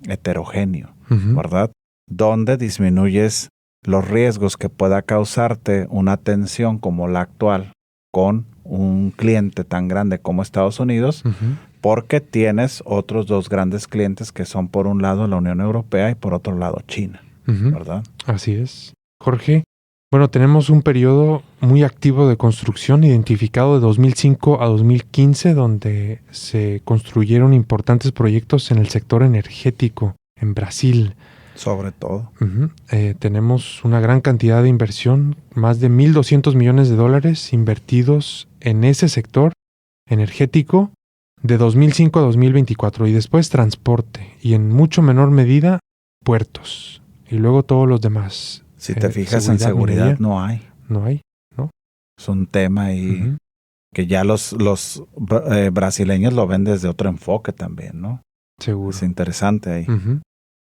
Speaker 3: heterogéneo,
Speaker 2: Uh-huh.
Speaker 3: ¿verdad? Donde disminuyes los riesgos que pueda causarte una tensión como la actual con un cliente tan grande como Estados Unidos,
Speaker 2: Uh-huh.
Speaker 3: porque tienes otros dos grandes clientes que son por un lado la Unión Europea y por otro lado China,
Speaker 2: Uh-huh.
Speaker 3: ¿verdad?
Speaker 2: Así es. Jorge, bueno, tenemos un periodo muy activo de construcción identificado de 2005 a 2015, donde se construyeron importantes proyectos en el sector energético en Brasil.
Speaker 3: Sobre todo.
Speaker 2: Uh-huh. Tenemos una gran cantidad de inversión, más de 1,200 millones de dólares invertidos en ese sector energético de 2005 a 2024, y después transporte y en mucho menor medida puertos y luego todos los demás.
Speaker 3: Si te fijas en seguridad
Speaker 2: minería,
Speaker 3: no hay.
Speaker 2: No hay, ¿no?
Speaker 3: Es un tema ahí
Speaker 2: Uh-huh.
Speaker 3: que ya los brasileños lo ven desde otro enfoque también, ¿no?
Speaker 2: Seguro.
Speaker 3: Es interesante ahí.
Speaker 2: Uh-huh.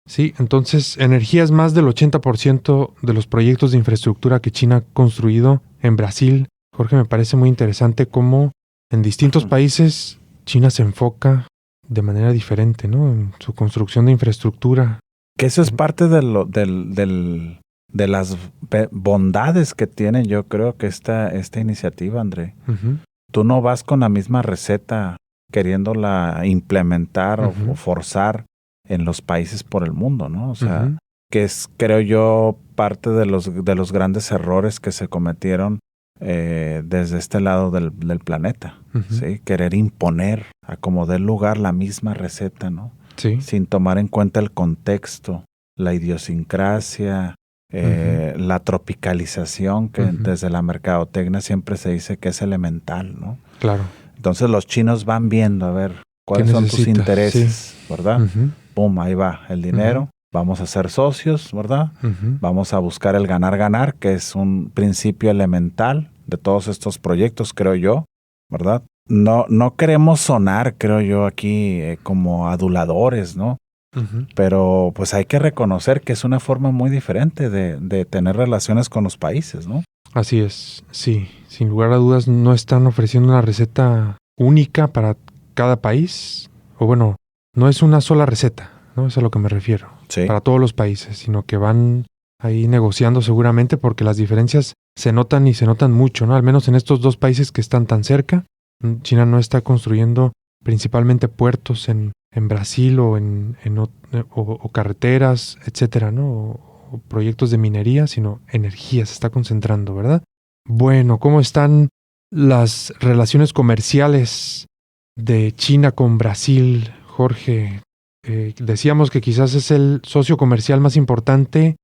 Speaker 2: Sí, entonces energía es más del 80% de los proyectos de infraestructura que China ha construido en Brasil. Jorge, me parece muy interesante cómo en distintos
Speaker 3: Uh-huh.
Speaker 2: países China se enfoca de manera diferente, ¿no? En su construcción de infraestructura.
Speaker 3: Que eso es parte de las bondades que tiene, yo creo, que esta iniciativa, André.
Speaker 2: Uh-huh.
Speaker 3: Tú no vas con la misma receta queriéndola implementar
Speaker 2: Uh-huh.
Speaker 3: o forzar en los países por el mundo, ¿no? O sea,
Speaker 2: Uh-huh.
Speaker 3: que es, creo yo, parte de los grandes errores que se cometieron desde este lado del planeta,
Speaker 2: Uh-huh.
Speaker 3: ¿sí? Querer imponer a como dé lugar la misma receta, ¿no?
Speaker 2: Sí.
Speaker 3: Sin tomar en cuenta el contexto, la idiosincrasia,
Speaker 2: Uh-huh.
Speaker 3: la tropicalización que
Speaker 2: Uh-huh.
Speaker 3: desde la mercadotecnia siempre se dice que es elemental, ¿no?
Speaker 2: Claro.
Speaker 3: Entonces los chinos van viendo a ver cuáles son tus intereses, ¿verdad?
Speaker 2: Uh-huh.
Speaker 3: Pum, ahí va el dinero.
Speaker 2: Uh-huh.
Speaker 3: Vamos a ser socios, ¿verdad?
Speaker 2: Uh-huh.
Speaker 3: Vamos a buscar el ganar-ganar, que es un principio elemental de todos estos proyectos, creo yo, ¿verdad? no queremos sonar, creo yo, aquí como aduladores, ¿no?
Speaker 2: Ujú.
Speaker 3: Pero pues hay que reconocer que es una forma muy diferente de tener relaciones con los países, ¿no?
Speaker 2: Así es, sí. Sin lugar a dudas no están ofreciendo una receta única para cada país. O bueno, no es una sola receta, ¿no? Es a lo que me refiero.
Speaker 3: Sí.
Speaker 2: Para todos los países, sino que van ahí negociando seguramente porque las diferencias se notan y se notan mucho, ¿no? Al menos en estos dos países que están tan cerca. China no está construyendo principalmente puertos en Brasil o carreteras, etcétera, ¿no? O proyectos de minería, sino energía se está concentrando, ¿verdad? Bueno, ¿cómo están las relaciones comerciales de China con Brasil, Jorge? Decíamos que quizás es el socio comercial más importante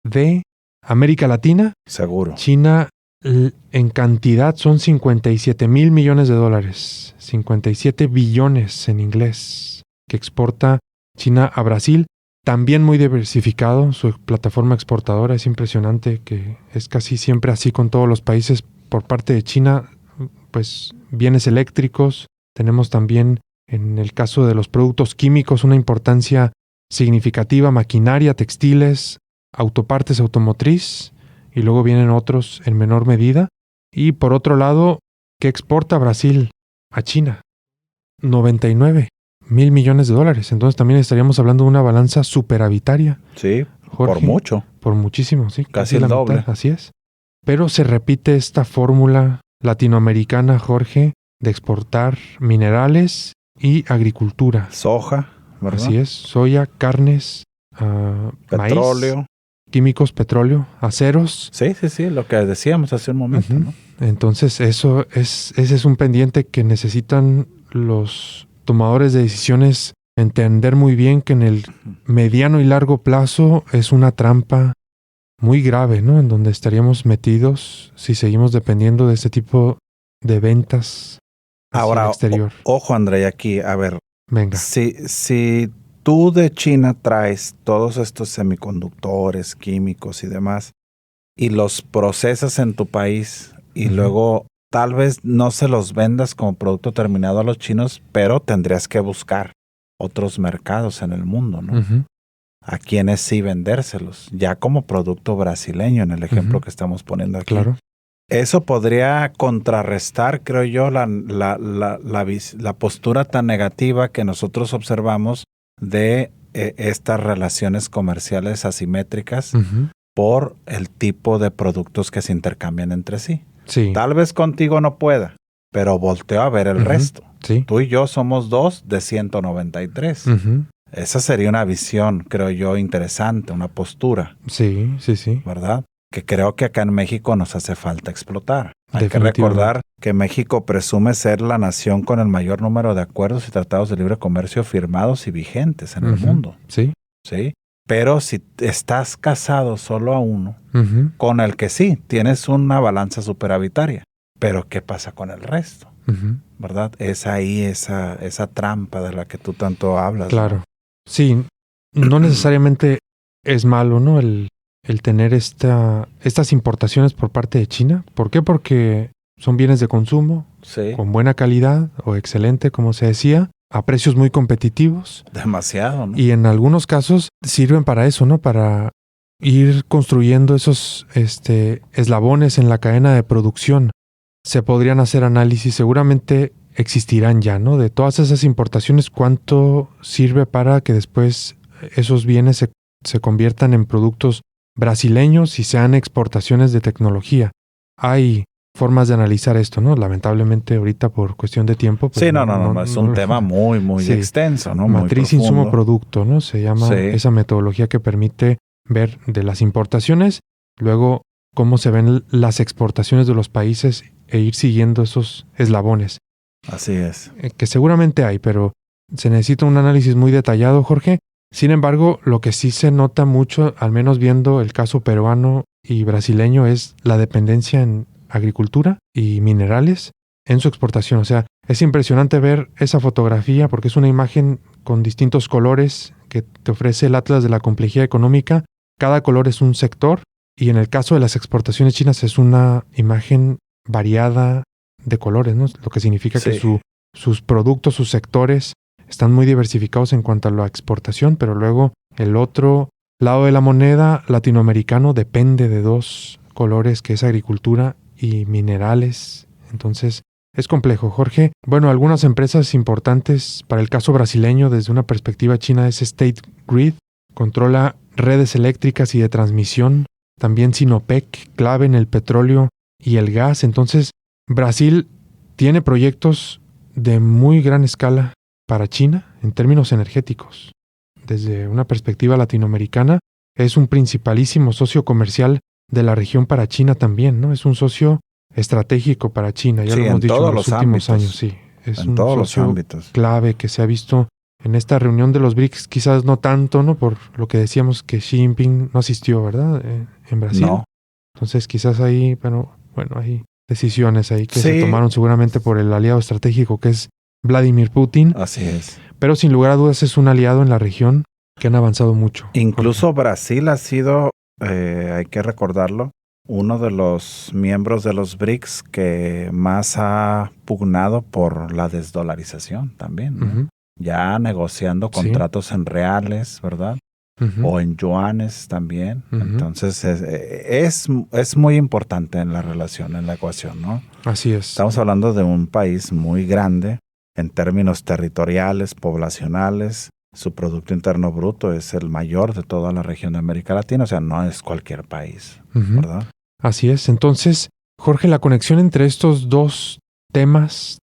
Speaker 2: de América Latina.
Speaker 3: Seguro.
Speaker 2: China en cantidad son 57 mil millones de dólares, 57 billones en inglés, que exporta China a Brasil. También muy diversificado, su plataforma exportadora es impresionante, que es casi siempre así con todos los países. Por parte de China, pues bienes eléctricos, tenemos también en el caso de los productos químicos una importancia significativa, maquinaria, textiles, autopartes automotriz, y luego vienen otros en menor medida. Y por otro lado, ¿qué exporta Brasil a China? 99 mil millones de dólares. Entonces también estaríamos hablando de una balanza superavitaria.
Speaker 3: Sí,
Speaker 2: Jorge,
Speaker 3: por mucho.
Speaker 2: Por muchísimo, sí.
Speaker 3: Casi
Speaker 2: la
Speaker 3: el doble.
Speaker 2: mitad, así es. Pero se repite esta fórmula latinoamericana, Jorge, de exportar minerales y agricultura.
Speaker 3: Soja, ¿verdad?
Speaker 2: Así es, soya, carnes,
Speaker 3: petróleo.
Speaker 2: maíz, químicos, petróleo, aceros.
Speaker 3: Sí, lo que decíamos hace un momento,
Speaker 2: Uh-huh.
Speaker 3: ¿no?
Speaker 2: Entonces ese es un pendiente que necesitan los tomadores de decisiones entender muy bien, que en el mediano y largo plazo es una trampa muy grave, ¿no? En donde estaríamos metidos si seguimos dependiendo de este tipo de ventas hacia
Speaker 3: Ahora,
Speaker 2: el exterior.
Speaker 3: Ojo, André, aquí, a ver,
Speaker 2: Venga.
Speaker 3: si tú de China traes todos estos semiconductores, químicos y demás, y los procesas en tu país, y
Speaker 2: Uh-huh.
Speaker 3: luego tal vez no se los vendas como producto terminado a los chinos, pero tendrías que buscar otros mercados en el mundo, ¿no?
Speaker 2: Uh-huh.
Speaker 3: A quienes sí vendérselos, ya como producto brasileño, en el ejemplo
Speaker 2: Uh-huh.
Speaker 3: que estamos poniendo aquí.
Speaker 2: Claro.
Speaker 3: Eso podría contrarrestar, creo yo, la postura tan negativa que nosotros observamos de estas relaciones comerciales asimétricas
Speaker 2: Uh-huh.
Speaker 3: por el tipo de productos que se intercambian entre sí.
Speaker 2: Sí.
Speaker 3: Tal vez contigo no pueda, pero volteo a ver el
Speaker 2: Uh-huh.
Speaker 3: resto.
Speaker 2: Sí.
Speaker 3: Tú y yo somos 2 de 193.
Speaker 2: Uh-huh.
Speaker 3: Esa sería una visión, creo yo, interesante, una postura,
Speaker 2: Sí.
Speaker 3: ¿verdad? Que creo que acá en México nos hace falta explotar. Hay que
Speaker 2: Definitivamente.
Speaker 3: recordar que México presume ser la nación con el mayor número de acuerdos y tratados de libre comercio firmados y vigentes en el
Speaker 2: Uh-huh.
Speaker 3: mundo,
Speaker 2: Sí.
Speaker 3: ¿sí? Pero si estás casado solo a uno,
Speaker 2: Uh-huh.
Speaker 3: con el que sí, tienes una balanza superavitaria, pero ¿qué pasa con el resto?
Speaker 2: Uh-huh.
Speaker 3: ¿Verdad? Es ahí esa trampa de la que tú tanto hablas.
Speaker 2: Claro.
Speaker 3: ¿no?
Speaker 2: Sí, no necesariamente es malo, ¿no? El tener estas importaciones por parte de China. ¿Por qué? Porque son bienes de consumo
Speaker 3: Sí,
Speaker 2: con buena calidad o excelente, como se decía, a precios muy competitivos.
Speaker 3: demasiado, ¿no?
Speaker 2: Y en algunos casos sirven para eso, ¿no? Para ir construyendo esos eslabones en la cadena de producción. Se podrían hacer análisis, seguramente existirán ya, ¿no? De todas esas importaciones, ¿cuánto sirve para que después esos bienes se conviertan en productos brasileños y sean exportaciones de tecnología? Hay formas de analizar esto, ¿no? Lamentablemente ahorita por cuestión de tiempo. Pues
Speaker 3: sí, no, es un tema muy
Speaker 2: sí,
Speaker 3: extenso, ¿no?
Speaker 2: Matriz
Speaker 3: muy profundo.
Speaker 2: insumo producto, ¿no? Se llama
Speaker 3: Sí.
Speaker 2: esa metodología que permite ver de las importaciones, luego cómo se ven las exportaciones de los países e ir siguiendo esos eslabones.
Speaker 3: Así es.
Speaker 2: Que seguramente hay, pero se necesita un análisis muy detallado, Jorge. Sin embargo, lo que sí se nota mucho, al menos viendo el caso peruano y brasileño, es la dependencia en agricultura y minerales en su exportación. O sea, es impresionante ver esa fotografía porque es una imagen con distintos colores que te ofrece el Atlas de la Complejidad Económica. Cada color es un sector y en el caso de las exportaciones chinas es una imagen variada, de colores, ¿no? Lo que significa
Speaker 3: Sí.
Speaker 2: que sus productos, sus sectores están muy diversificados en cuanto a la exportación, pero luego el otro lado de la moneda latinoamericano depende de dos colores, que es agricultura y minerales. Entonces, es complejo, Jorge. Bueno, algunas empresas importantes para el caso brasileño desde una perspectiva china es State Grid, controla redes eléctricas y de transmisión. También Sinopec, clave en el petróleo y el gas. Entonces, Brasil tiene proyectos de muy gran escala para China en términos energéticos. Desde una perspectiva latinoamericana, es un principalísimo socio comercial de la región para China también, ¿no? Es un socio estratégico para China, ya
Speaker 3: Sí,
Speaker 2: lo hemos
Speaker 3: en
Speaker 2: dicho
Speaker 3: todos
Speaker 2: en los
Speaker 3: los
Speaker 2: últimos
Speaker 3: ámbitos.
Speaker 2: años, sí. Es
Speaker 3: En
Speaker 2: un
Speaker 3: todos los
Speaker 2: socio
Speaker 3: ámbitos.
Speaker 2: clave que se ha visto en esta reunión de los BRICS, quizás no tanto, ¿no? Por lo que decíamos que Xi Jinping no asistió, ¿verdad? En Brasil.
Speaker 3: No.
Speaker 2: Entonces quizás ahí, bueno, hay decisiones ahí que se
Speaker 3: Sí.
Speaker 2: tomaron seguramente por el aliado estratégico que es Vladimir Putin,
Speaker 3: Así es.
Speaker 2: pero sin lugar a dudas es un aliado en la región que han avanzado mucho.
Speaker 3: Incluso Brasil ha sido, hay que recordarlo, uno de los miembros de los BRICS que más ha pugnado por la desdolarización también, ¿no?
Speaker 2: Ujú,
Speaker 3: Ya negociando
Speaker 2: Sí.
Speaker 3: contratos en reales, ¿verdad?
Speaker 2: ujú,
Speaker 3: O en yuanes también.
Speaker 2: Ujú.
Speaker 3: Entonces es muy importante en la relación, en la ecuación, ¿no?
Speaker 2: Así es.
Speaker 3: Estamos hablando de un país muy grande en términos territoriales, poblacionales. Su Producto Interno Bruto es el mayor de toda la región de América Latina, o sea, no es cualquier país,
Speaker 2: Ujú,
Speaker 3: ¿verdad?
Speaker 2: Así es. Entonces, Jorge, la conexión entre estos dos temas,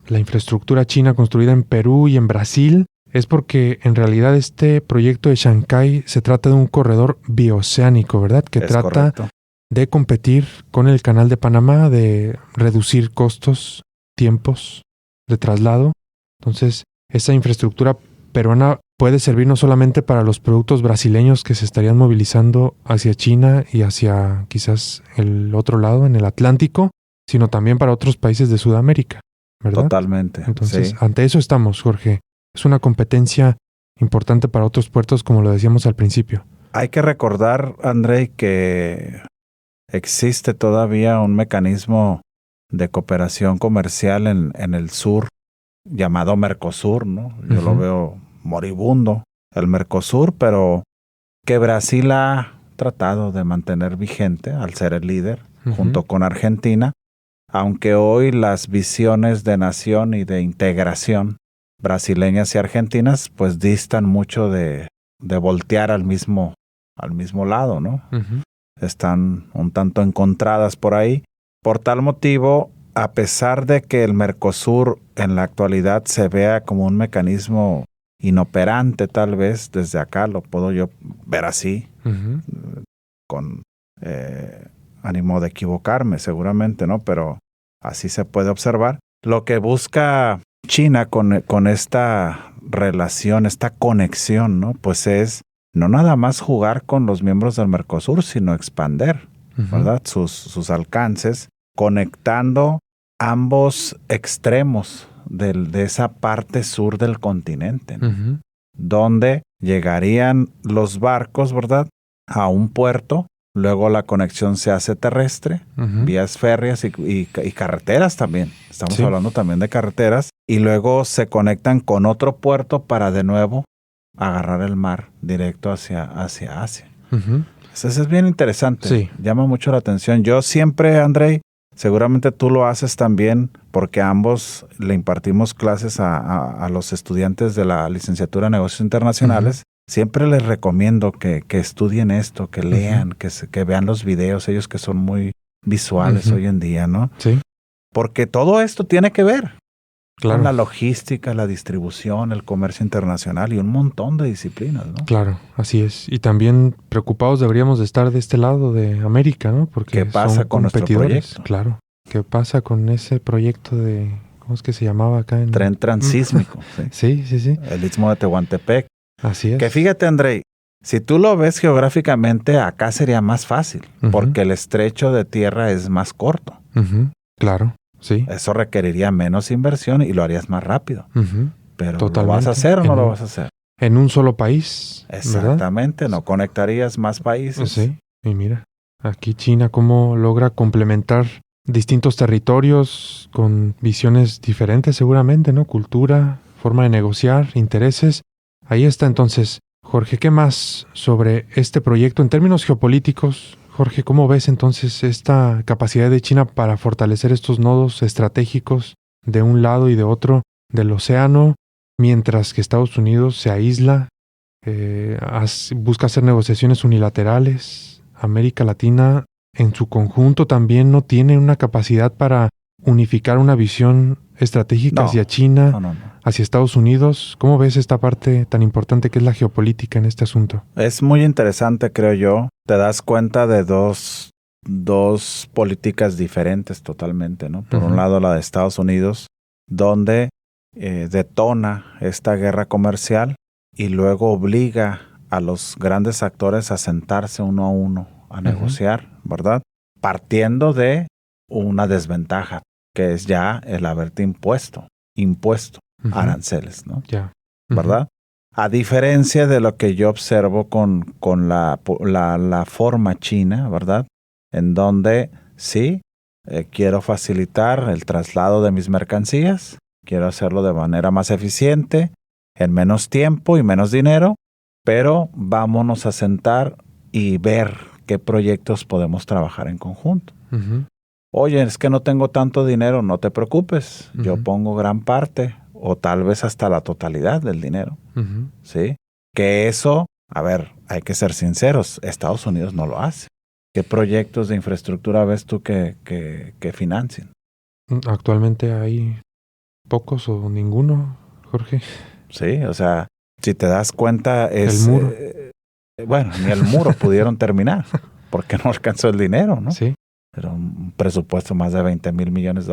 Speaker 2: la infraestructura china construida en Perú y en Brasil, es porque en realidad este proyecto de Shanghái se trata de un corredor bioceánico, ¿verdad? Que
Speaker 3: Es
Speaker 2: trata
Speaker 3: correcto.
Speaker 2: de competir con el Canal de Panamá, de reducir costos, tiempos de traslado. Entonces, esa infraestructura peruana puede servir no solamente para los productos brasileños que se estarían movilizando hacia China y hacia quizás el otro lado, en el Atlántico, sino también para otros países de Sudamérica, ¿verdad?
Speaker 3: Totalmente.
Speaker 2: Entonces,
Speaker 3: Sí.
Speaker 2: ante eso estamos, Jorge. Es una competencia importante para otros puertos, como lo decíamos al principio.
Speaker 3: Hay que recordar, Andrei, que existe todavía un mecanismo de cooperación comercial en el sur llamado Mercosur, ¿no? Yo lo
Speaker 2: Ujú.
Speaker 3: veo moribundo, el Mercosur, pero que Brasil ha tratado de mantener vigente al ser el líder,
Speaker 2: Ujú.
Speaker 3: junto con Argentina, aunque hoy las visiones de nación y de integración brasileñas y argentinas pues distan mucho de voltear al mismo lado, ¿no?
Speaker 2: Ujú.
Speaker 3: Están un tanto encontradas por ahí. Por tal motivo, a pesar de que el Mercosur en la actualidad se vea como un mecanismo inoperante, tal vez desde acá lo puedo yo ver así,
Speaker 2: Ujú.
Speaker 3: con ánimo de equivocarme seguramente, ¿no? Pero así se puede observar. Lo que busca China con esta relación, esta conexión, ¿no? Pues es no nada más jugar con los miembros del Mercosur, sino expander,
Speaker 2: Ujú.
Speaker 3: ¿verdad? Sus alcances, conectando ambos extremos de esa parte sur del continente, ¿no?
Speaker 2: Ujú.
Speaker 3: Donde llegarían los barcos, ¿verdad? A un puerto, luego la conexión se hace terrestre,
Speaker 2: Ujú.
Speaker 3: vías férreas y carreteras también. Estamos
Speaker 2: Sí.
Speaker 3: hablando también de carreteras. Y luego se conectan con otro puerto para de nuevo agarrar el mar directo hacia Asia.
Speaker 2: Ujú.
Speaker 3: Eso es bien interesante.
Speaker 2: Sí.
Speaker 3: Llama mucho la atención. Yo siempre, Andrei, seguramente tú lo haces también porque ambos le impartimos clases a los estudiantes de la licenciatura en negocios internacionales. Siempre les recomiendo que estudien esto, que lean, que vean los videos, ellos que son muy visuales
Speaker 2: Ujú.
Speaker 3: hoy en día, ¿no?
Speaker 2: Sí,
Speaker 3: Porque todo esto tiene que ver con la
Speaker 2: claro.
Speaker 3: logística, la distribución, el comercio internacional y un montón de disciplinas, ¿no?
Speaker 2: Claro, así es. Y también preocupados deberíamos de estar de este lado de América, ¿no? Porque
Speaker 3: ¿Qué pasa
Speaker 2: son
Speaker 3: con nuestro
Speaker 2: competidores.
Speaker 3: proyecto?
Speaker 2: Claro. ¿Qué pasa con ese proyecto de, ¿cómo es que se llamaba acá en
Speaker 3: Tren transísmico, ¿sí?
Speaker 2: Sí, sí, sí.
Speaker 3: El Istmo de Tehuantepec.
Speaker 2: Así es.
Speaker 3: Que fíjate, Andrei, si tú lo ves geográficamente, acá sería más fácil,
Speaker 2: Ujú.
Speaker 3: porque el estrecho de tierra es más corto.
Speaker 2: Ujú. Claro, sí.
Speaker 3: Eso requeriría menos inversión y lo harías más rápido.
Speaker 2: Ujú.
Speaker 3: Pero ¿lo
Speaker 2: Totalmente.
Speaker 3: vas a hacer o no lo vas a hacer?
Speaker 2: En un solo país, ¿verdad?
Speaker 3: Exactamente, no conectarías más países.
Speaker 2: Sí. Y mira, aquí China cómo logra complementar distintos territorios con visiones diferentes seguramente, ¿no? Cultura, forma de negociar, intereses. Ahí está entonces, Jorge, ¿qué más sobre este proyecto en términos geopolíticos? Jorge, ¿cómo ves entonces esta capacidad de China para fortalecer estos nodos estratégicos de un lado y de otro del océano, mientras que Estados Unidos se aísla, busca hacer negociaciones unilaterales? América Latina en su conjunto también no tiene una capacidad para unificar una visión estratégica hacia China, hacia Estados Unidos. ¿Cómo ves esta parte tan importante que es la geopolítica en este asunto?
Speaker 3: Es muy interesante, creo yo. Te das cuenta de dos políticas diferentes totalmente, ¿no? Por un lado, la de Estados Unidos, donde detona esta guerra comercial y luego obliga a los grandes actores a sentarse uno a uno, a negociar, ¿verdad? Partiendo de una desventaja, que es ya el haberte impuesto aranceles, ¿no? ¿Verdad? A diferencia de lo que yo observo con la forma china, ¿verdad? En donde sí, quiero facilitar el traslado de mis mercancías, quiero hacerlo de manera más eficiente, en menos tiempo y menos dinero, pero vámonos a sentar y ver qué proyectos podemos trabajar en conjunto. Oye, es que no tengo tanto dinero, no te preocupes, yo pongo gran parte o tal vez hasta la totalidad del dinero, ¿sí? Que eso, a ver, hay que ser sinceros, Estados Unidos no lo hace. ¿Qué proyectos de infraestructura ves tú que financien?
Speaker 2: Actualmente hay pocos o ninguno, Jorge.
Speaker 3: Sí, o sea, si te das cuenta es...
Speaker 2: El muro.
Speaker 3: Bueno, ni el muro pudieron terminar porque no alcanzó el dinero, ¿no?
Speaker 2: Sí.
Speaker 3: Pero un presupuesto más de $20,000 millones.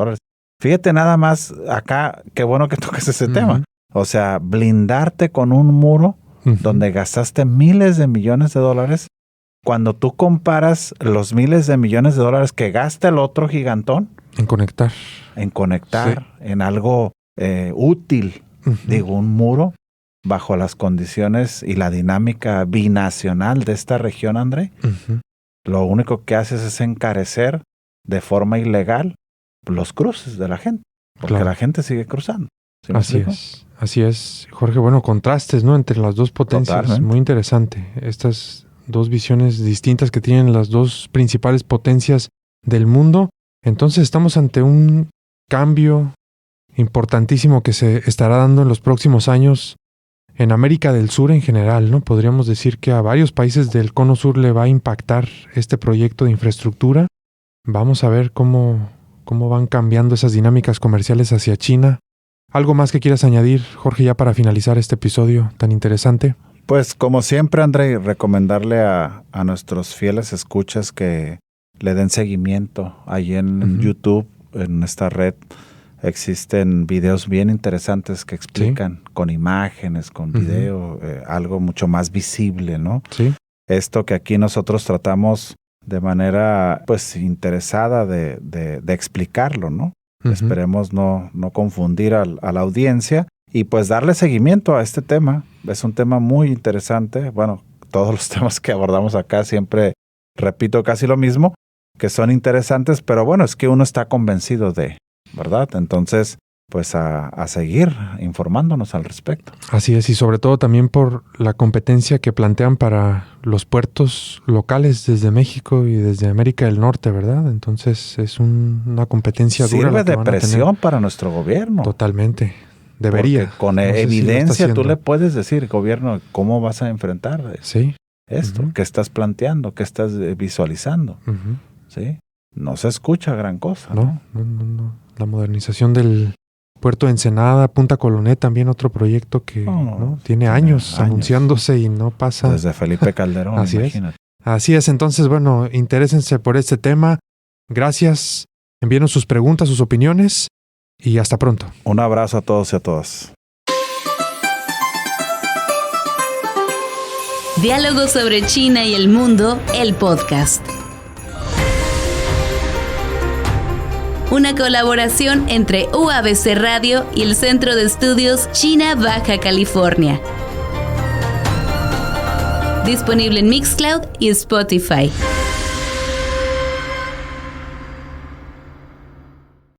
Speaker 3: Fíjate nada más acá, qué bueno que toques ese tema. O sea, blindarte con un muro donde gastaste miles de millones de dólares, cuando tú comparas los miles de millones de dólares que gasta el otro gigantón.
Speaker 2: En conectar.
Speaker 3: En algo útil. Digo, un muro bajo las condiciones y la dinámica binacional de esta región, André. Lo único que haces es encarecer de forma ilegal los cruces de la gente, porque la gente sigue cruzando. ¿Sí
Speaker 2: Así es, Jorge. Bueno, contrastes, ¿no? Entre las dos potencias. Totalmente. Muy interesante. Estas dos visiones distintas que tienen las dos principales potencias del mundo. Entonces estamos ante un cambio importantísimo que se estará dando en los próximos años en América del Sur en general, ¿no? Podríamos decir que a varios países del Cono Sur le va a impactar este proyecto de infraestructura. Vamos a ver cómo van cambiando esas dinámicas comerciales hacia China. ¿Algo más que quieras añadir, Jorge, ya para finalizar este episodio tan interesante?
Speaker 3: Pues como siempre, André, recomendarle a nuestros fieles escuchas que le den seguimiento. Ahí en YouTube, en esta red, existen videos bien interesantes que explican con imágenes, con video, algo mucho más visible, ¿no? Sí. Esto que aquí nosotros tratamos de manera, pues, interesada de explicarlo, ¿no? Esperemos no confundir a la audiencia y, pues, darle seguimiento a este tema. Es un tema muy interesante. Bueno, todos los temas que abordamos acá siempre repito casi lo mismo, que son interesantes, pero bueno, es que uno está convencido de, ¿verdad? Entonces, pues a seguir informándonos al respecto.
Speaker 2: Así es, y sobre todo también por la competencia que plantean para los puertos locales desde México y desde América del Norte, ¿verdad? Entonces es una competencia dura.
Speaker 3: Sirve de presión para nuestro gobierno.
Speaker 2: Totalmente. Debería.
Speaker 3: Porque con evidencia tú le puedes decir, gobierno, ¿cómo vas a enfrentar esto? ¿Qué estás planteando? ¿Qué estás visualizando? ¿Sí? No se escucha gran cosa.
Speaker 2: No. La modernización del puerto de Ensenada, Punta Colonet, también otro proyecto que tiene años anunciándose y no pasa.
Speaker 3: Desde Felipe Calderón, imagínate.
Speaker 2: Así es, entonces, bueno, interésense por este tema. Gracias, envíenos sus preguntas, sus opiniones y hasta pronto.
Speaker 3: Un abrazo a todos y a todas.
Speaker 1: Diálogos sobre China y el mundo, el podcast. Una colaboración entre UABC Radio y el Centro de Estudios China Baja California. Disponible en Mixcloud y Spotify.